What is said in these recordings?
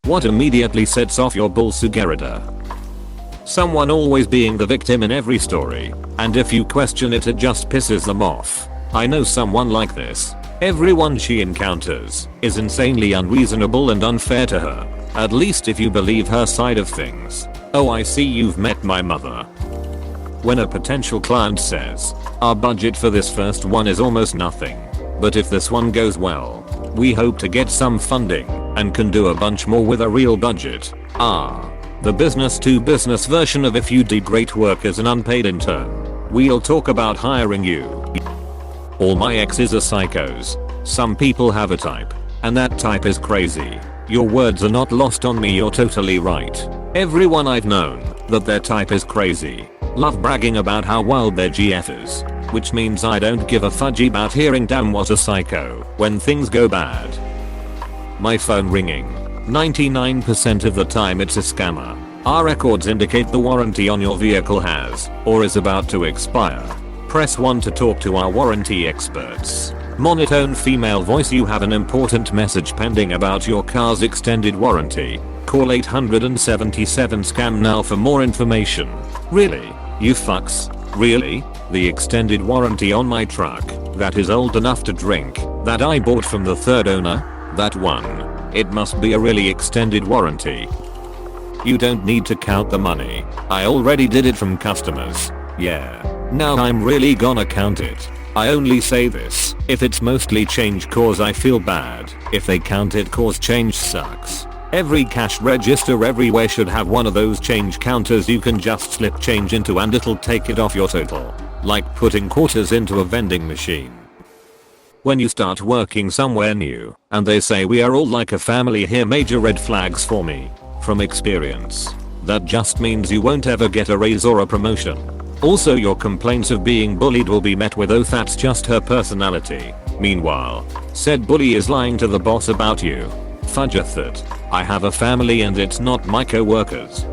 What immediately sets off your bullsugarita? Someone always being the victim in every story, and if you question it, it just pisses them off. I know someone like this. Everyone she encounters is insanely unreasonable and unfair to her. At least if you believe her side of things. Oh, I see you've met my mother. When a potential client says, our budget for this first one is almost nothing, but if this one goes well, we hope to get some funding and can do a bunch more with a real budget. The business to business version of if you did great work as an unpaid intern, we'll talk about hiring you. All my exes are psychos. Some people have a type, and that type is crazy. Your words are not lost on me, you're totally right. Everyone I've known that their type is crazy love bragging about how wild their GF is, which means I don't give a fudgy about hearing damn what a psycho when things go bad. My phone ringing. 99% of the time it's a scammer. Our records indicate the warranty on your vehicle has or is about to expire. Press 1 to talk to our warranty experts. Monotone female voice, you have an important message pending about your car's extended warranty. Call 877 scam now for more information. Really? You fucks? Really? The extended warranty on my truck that is old enough to drink that I bought from the third owner? That one. It must be a really extended warranty. You don't need to count the money. I already did it from customers. Yeah. Now I'm really gonna count it. I only say this if it's mostly change cause I feel bad if they count it cause change sucks. Every cash register everywhere should have one of those change counters you can just slip change into and it'll take it off your total. Like putting quarters into a vending machine. When you start working somewhere new and they say we are all like a family here, major red flags for me. From experience, that just means you won't ever get a raise or a promotion. Also, your complaints of being bullied will be met with, oh, that's just her personality. Meanwhile, said bully is lying to the boss about you. Fudgeth it. I have a family and it's not my co-workers.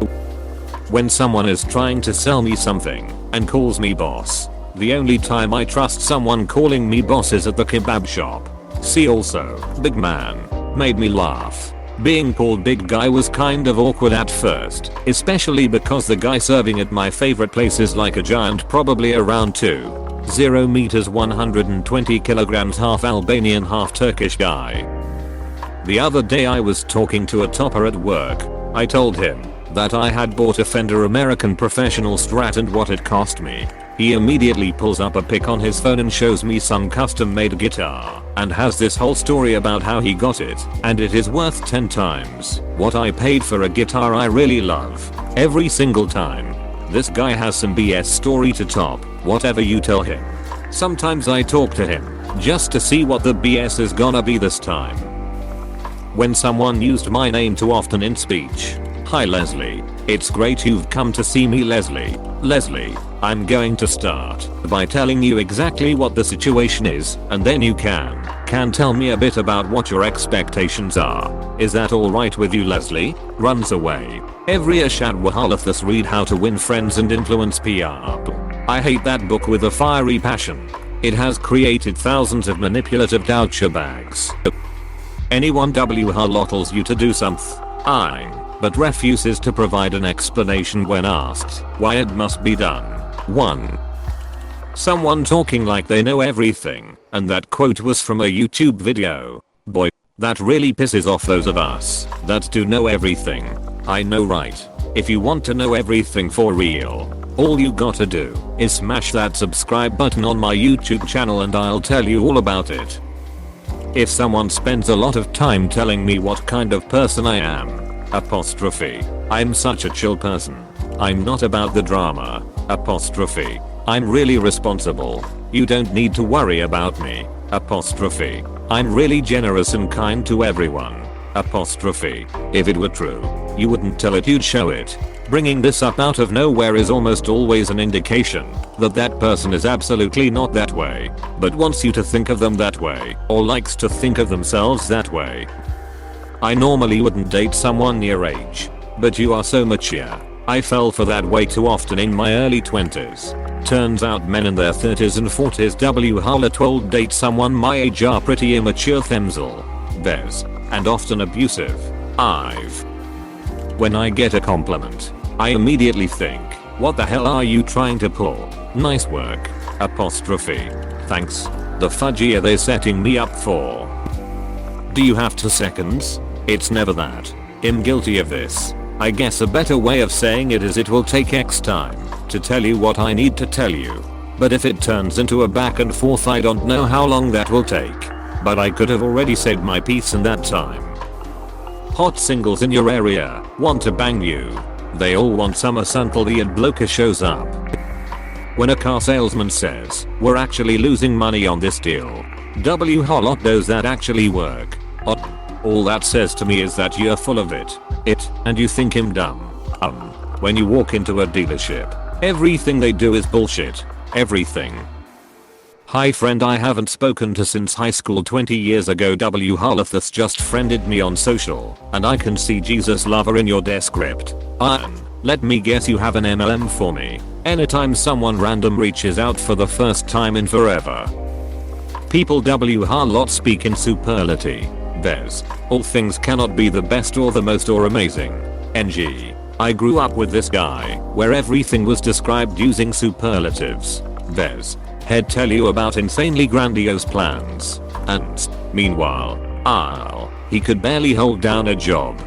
When someone is trying to sell me something and calls me boss, the only time I trust someone calling me boss is at the kebab shop. See also, big man. Made me laugh. Being called big guy was kind of awkward at first, especially because the guy serving at my favorite place is like a giant, probably around 2.0 meters 120 kilograms, half Albanian half Turkish guy. The other day I was talking to a topper at work. I told him that I had bought a Fender American Professional Strat and what it cost me. He immediately pulls up a pic on his phone and shows me some custom made guitar and has this whole story about how he got it and it is worth 10 times what I paid for a guitar I really love. Every single time. This guy has some BS story to top whatever you tell him. Sometimes I talk to him just to see what the BS is gonna be this time. When someone used my name too often in speech. Hi Leslie, it's great you've come to see me, Leslie. Leslie, I'm going to start by telling you exactly what the situation is and then you can tell me a bit about what your expectations are. Is that alright with you, Leslie? Runs away. Every Ashadwahalathus read How to Win Friends and Influence PR. I hate that book with a fiery passion. It has created thousands of manipulative douchebags. Anyone whalottles you to do something, but refuses to provide an explanation when asked why it must be done. 1. Someone talking like they know everything, and that quote was from a YouTube video. Boy, that really pisses off those of us that do know everything. I know, right? If you want to know everything for real, all you gotta do is smash that subscribe button on my YouTube channel and I'll tell you all about it. If someone spends a lot of time telling me what kind of person I am, I'm such a chill person. I'm not about the drama. I'm really responsible. You don't need to worry about me. I'm really generous and kind to everyone. If it were true, you wouldn't tell it, you'd show it. Bringing this up out of nowhere is almost always an indication that that person is absolutely not that way, but wants you to think of them that way, or likes to think of themselves that way. I normally wouldn't date someone your age, but you are so mature. I fell for that way too often in my early 20s. Turns out men in their 30s and 40s whole date someone my age are pretty immature themsel, bez, and often abusive. I've. When I get a compliment, I immediately think, what the hell are you trying to pull? Nice work. Apostrophe. Thanks. The fudgy are they setting me up for? Do you have 2 seconds? It's never that. I'm guilty of this. I guess a better way of saying it is it will take X time to tell you what I need to tell you. But if it turns into a back and forth, I don't know how long that will take. But I could have already said my piece in that time. Hot singles in your area want to bang you. They all want summer until the ad bloker shows up. When a car salesman says, we're actually losing money on this deal. How lot does that actually work? All that says to me is that you're full of it, and you think him dumb. When you walk into a dealership, everything they do is bullshit. Everything. Hi friend I haven't spoken to since high school 20 years ago. Harlothus just friended me on social, and I can see Jesus lover in your descript. Let me guess you have an MLM for me. Anytime someone random reaches out for the first time in forever. People Harlot speak in superlative. There's, all things cannot be the best or the most or amazing. NG. I grew up with this guy, where everything was described using superlatives. There's, he'd tell you about insanely grandiose plans. And, meanwhile, he could barely hold down a job.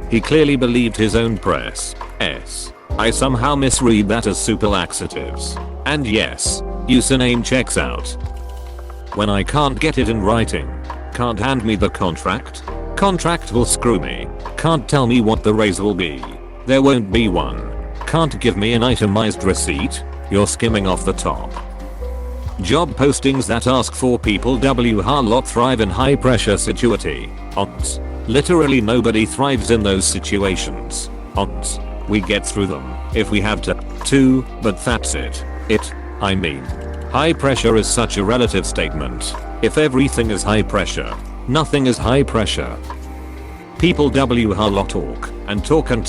He clearly believed his own press. I somehow misread that as super laxatives. And yes, username checks out. When I can't get it in writing. Can't hand me the contract. Contract will screw me. Can't tell me what the raise will be. There won't be one. Can't give me an itemized receipt. You're skimming off the top. Job postings that ask for people Harlot thrive in high pressure situations. Literally nobody thrives in those situations. We get through them if we have to, but that's it. High pressure is such a relative statement. If everything is high pressure, nothing is high pressure. People Harlot talk and talk and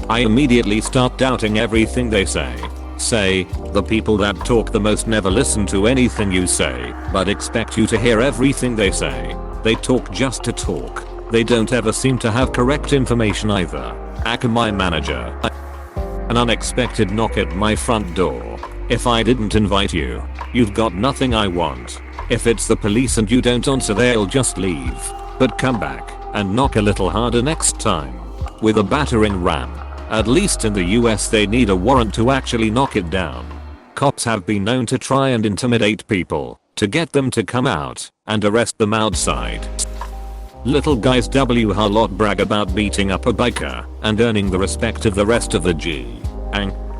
I immediately start doubting everything they say. The people that talk the most never listen to anything you say, but expect you to hear everything they say. They talk just to talk. They don't ever seem to have correct information either. My manager. An unexpected knock at my front door. If I didn't invite you, you've got nothing I want. If it's the police and you don't answer, they'll just leave. But come back and knock a little harder next time. With a battering ram. At least in the US they need a warrant to actually knock it down. Cops have been known to try and intimidate people to get them to come out and arrest them outside. Little guys Harlot brag about beating up a biker and earning the respect of the rest of the G.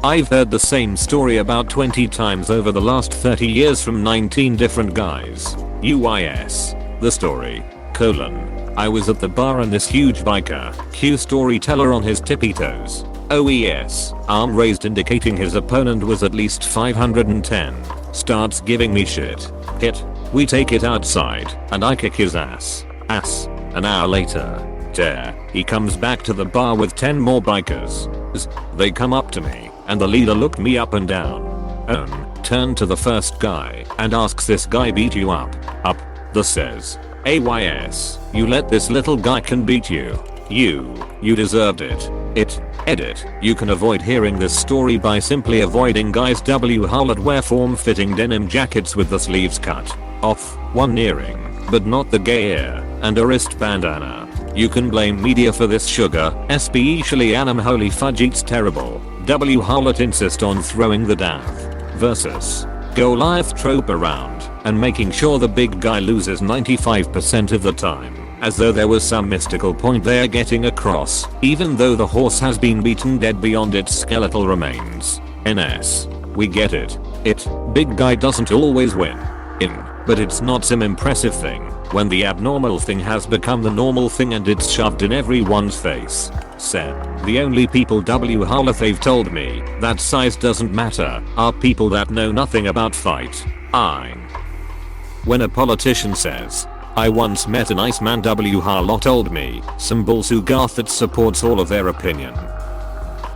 I've heard the same story about 20 times over the last 30 years from 19 different guys. The story, I was at the bar and this huge biker, storyteller on his tippy toes. Arm raised indicating his opponent was at least 510. Starts giving me shit. We take it outside, and I kick his ass. An hour later. He comes back to the bar with 10 more bikers. They come up to me, and the leader looked me up and down. Turned to the first guy, and asks this guy beat you up. The says. You let this little guy can beat you. You deserved it. Edit. You can avoid hearing this story by simply avoiding guys Harlot wear form-fitting denim jackets with the sleeves cut off, one earring, but not the gay ear, and a wrist bandana. You can blame media for this sugar, especially anime holy fudge it's terrible. Harlot insist on throwing the death versus Goliath trope around and making sure the big guy loses 95% of the time, as though there was some mystical point they are getting across, even though the horse has been beaten dead beyond its skeletal remains. We get it. Big guy doesn't always win. But it's not some impressive thing when the abnormal thing has become the normal thing and it's shoved in everyone's face. The only people Harlot they've told me that size doesn't matter are people that know nothing about fight. When a politician says, I once met an Iceman Harlot told me some bullsugarth that supports all of their opinion.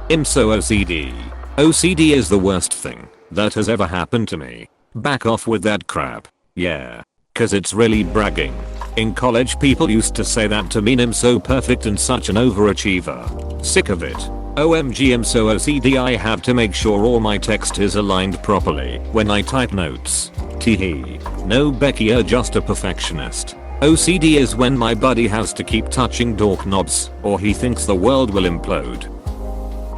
I'm so OCD. OCD is the worst thing that has ever happened to me. Back off with that crap. Yeah. Cause it's really bragging. In college people used to say that to mean I'm so perfect and such an overachiever. Sick of it. OMG, I'm so OCD I have to make sure all my text is aligned properly when I type notes. Teehee. No Becky, you're just a perfectionist. OCD is when my buddy has to keep touching door knobs or he thinks the world will implode.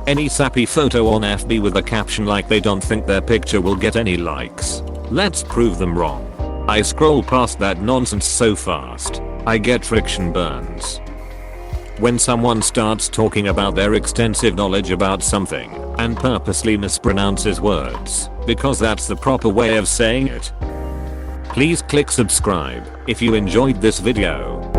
Any sappy photo on FB with a caption like they don't think their picture will get any likes. Let's prove them wrong. I scroll past that nonsense so fast. I get friction burns. When someone starts talking about their extensive knowledge about something and purposely mispronounces words because that's the proper way of saying it. Please click subscribe if you enjoyed this video.